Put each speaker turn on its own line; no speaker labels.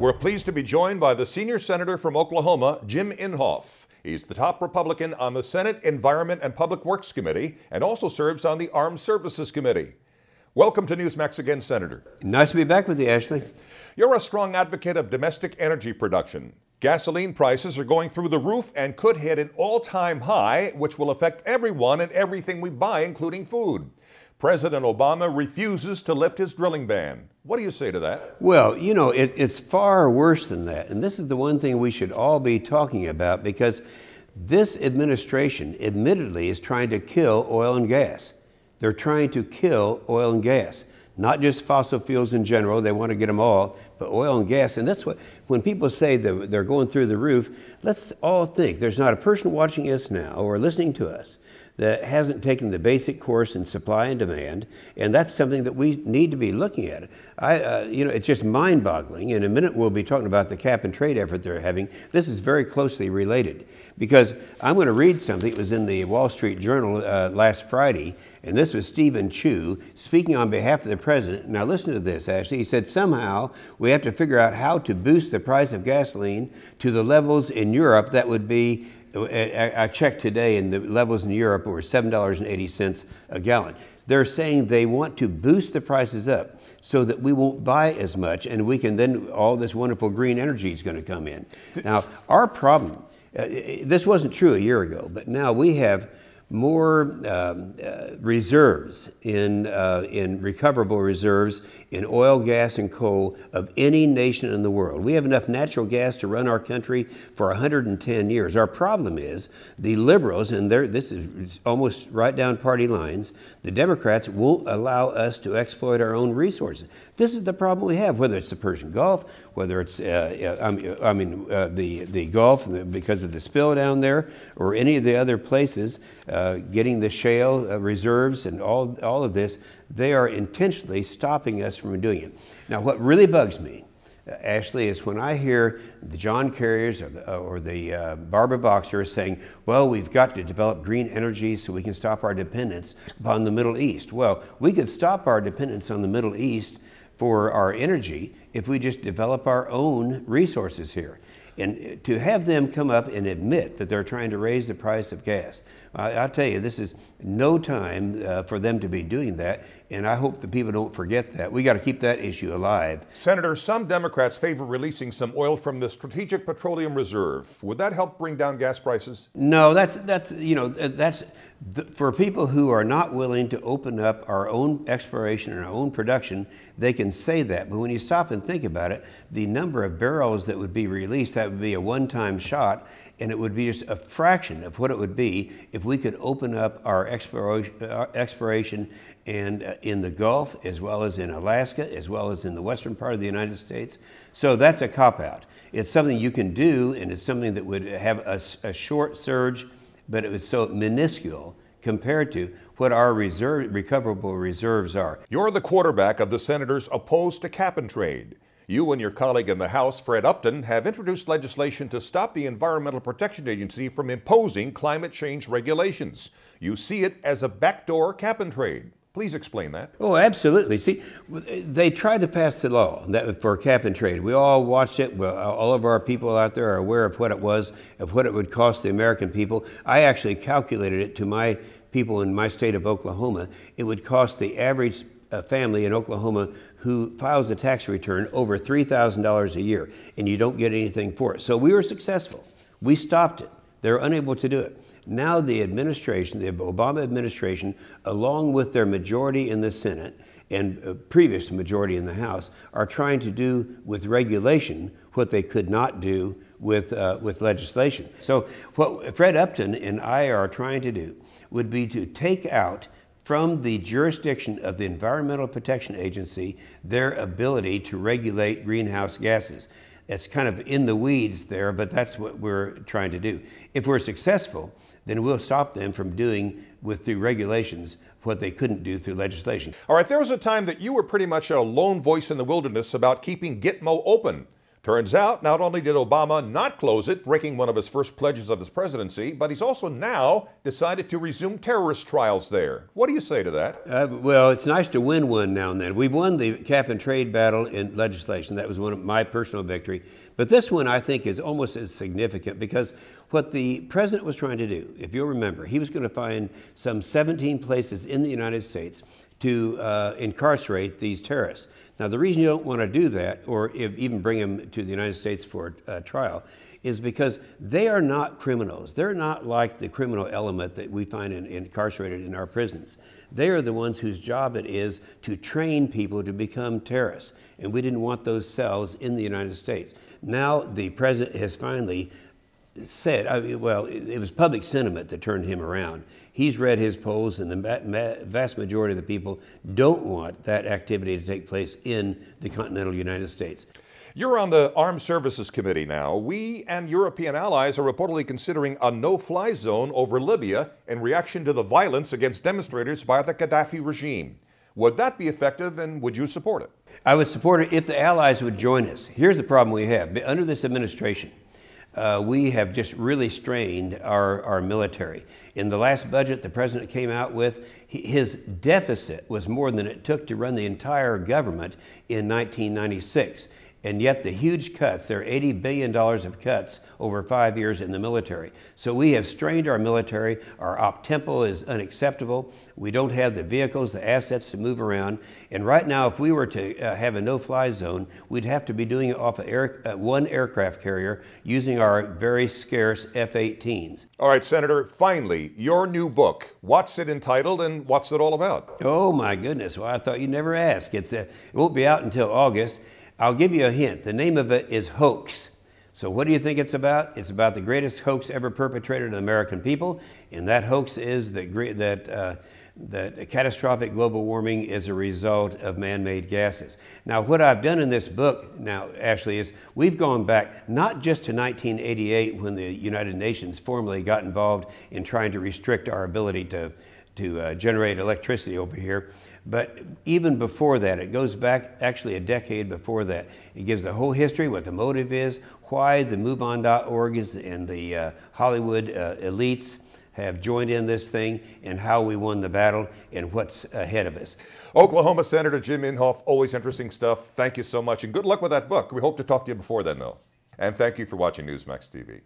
We're pleased to be joined by the senior senator from Oklahoma, Jim Inhofe. He's the top Republican on the Senate Environment and Public Works Committee and also serves on the Armed Services Committee. Welcome to Newsmax again, Senator.
Nice to be back with you, Ashley.
You're a strong advocate of domestic energy production. Gasoline prices are going through the roof and could hit an all-time high, which will affect everyone and everything we buy, including food. President Obama refuses to lift his drilling ban. What do you say to that?
Well, you know, it's far worse than that. And this is the one thing we should all be talking about, because this administration admittedly is trying to kill oil and gas. They're trying to kill oil and gas, not just fossil fuels in general. They want to get them all, but oil and gas. And that's what, when people say that they're going through the roof, let's all think there's not a person watching us now or listening to us that hasn't taken the basic course in supply and demand, and that's something that we need to be looking at. It's just mind-boggling. In a minute, we'll be talking about the cap and trade effort they're having. This is very closely related, because I'm going to read something. It was in the Wall Street Journal last Friday, and this was Stephen Chu speaking on behalf of the president. Now listen to this, Ashley. He said, somehow we have to figure out how to boost the price of gasoline to the levels in Europe that would be, I checked today, and the levels in Europe were $7.80 a gallon. They're saying they want to boost the prices up so that we won't buy as much, and we can then, all this wonderful green energy is going to come in. Now, our problem, this wasn't true a year ago, but now we have more reserves in recoverable reserves in oil, gas, and coal of any nation in the world. We have enough natural gas to run our country for 110 years. Our problem is the liberals, and this is almost right down party lines, the Democrats won't allow us to exploit our own resources. This is the problem we have, whether it's the Persian Gulf, whether it's the Gulf because of the spill down there, or any of the other places, getting the shale reserves and all of this. They are intentionally stopping us from doing it. Now, what really bugs me, Ashley, is when I hear the John Kerry's or the Barbara Boxers saying, well, we've got to develop green energy so we can stop our dependence upon the Middle East. Well, we could stop our dependence on the Middle East for our energy if we just develop our own resources here. And to have them come up and admit that they're trying to raise the price of gas, I'll tell you, this is no time for them to be doing that, and I hope the people don't forget that. We got to keep that issue alive.
Senator, some Democrats favor releasing some oil from the Strategic Petroleum Reserve. Would that help bring down gas prices?
No, that's for people who are not willing to open up our own exploration and our own production, they can say that. But when you stop and think about it, the number of barrels that would be released, that would be a one-time shot, and it would be just a fraction of what it would be if we could open up our exploration and in the Gulf, as well as in Alaska, as well as in the western part of the United States. So that's a cop-out. It's something you can do, and it's something that would have a short surge, but it was so minuscule compared to what our recoverable reserves are.
You're the quarterback of the senators opposed to cap and trade. You and your colleague in the House, Fred Upton, have introduced legislation to stop the Environmental Protection Agency from imposing climate change regulations. You see it as a backdoor cap and trade. Please explain that.
Oh, absolutely. See, they tried to pass the law for cap and trade. We all watched it. All of our people out there are aware of what it was, of what it would cost the American people. I actually calculated it to my people in my state of Oklahoma. It would cost the average family in Oklahoma who files a tax return over $3,000 a year, and you don't get anything for it. So we were successful. We stopped it. They were unable to do it. Now the administration, the Obama administration, along with their majority in the Senate and previous majority in the House, are trying to do with regulation what they could not do with legislation. So what Fred Upton and I are trying to do would be to take out from the jurisdiction of the Environmental Protection Agency their ability to regulate greenhouse gases. It's kind of in the weeds there, but that's what we're trying to do. If we're successful, then we'll stop them from doing through regulations what they couldn't do through legislation.
All right, there was a time that you were pretty much a lone voice in the wilderness about keeping Gitmo open. Turns out, not only did Obama not close it, breaking one of his first pledges of his presidency, but he's also now decided to resume terrorist trials there. What do you say to that?
Well, it's nice to win one now and then. We've won the cap and trade battle in legislation. That was one of my personal victory. But this one, I think, is almost as significant because what the president was trying to do, if you'll remember, he was going to find some 17 places in the United States to incarcerate these terrorists. Now, the reason you don't want to do that, or even bring them to the United States for trial, is because they are not criminals. They're not like the criminal element that we find incarcerated in our prisons. They are the ones whose job it is to train people to become terrorists. And we didn't want those cells in the United States. Now the president has finally said, well, it was public sentiment that turned him around. He's read his polls, and the vast majority of the people don't want that activity to take place in the continental United States.
You're on the Armed Services Committee now. We and European allies are reportedly considering a no-fly zone over Libya in reaction to the violence against demonstrators by the Gaddafi regime. Would that be effective, and would you support it?
I would support it if the allies would join us. Here's the problem we have. Under this administration, we have just really strained our military. In the last budget the president came out with, his deficit was more than it took to run the entire government in 1996. And yet the huge cuts, there are $80 billion of cuts over 5 years in the military. So we have strained our military. Our op tempo is unacceptable. We don't have the vehicles, the assets to move around. And right now, if we were to have a no-fly zone, we'd have to be doing it off of one aircraft carrier using our very scarce F-18s.
All right, Senator, finally, your new book. What's it entitled and what's it all about?
Oh, my goodness. Well, I thought you'd never ask. It won't be out until August. I'll give you a hint. The name of it is Hoax. So what do you think it's about? It's about the greatest hoax ever perpetrated on the American people, and that hoax is that catastrophic global warming is a result of man-made gases. Now, what I've done in this book now, Ashley, is we've gone back not just to 1988 when the United Nations formally got involved in trying to restrict our ability to generate electricity over here. But even before that, it goes back actually a decade before that. It gives the whole history, what the motive is, why the MoveOn.org and the Hollywood elites have joined in this thing, and how we won the battle and what's ahead of us.
Oklahoma Senator Jim Inhofe, always interesting stuff. Thank you so much, and good luck with that book. We hope to talk to you before then, though. And thank you for watching Newsmax TV.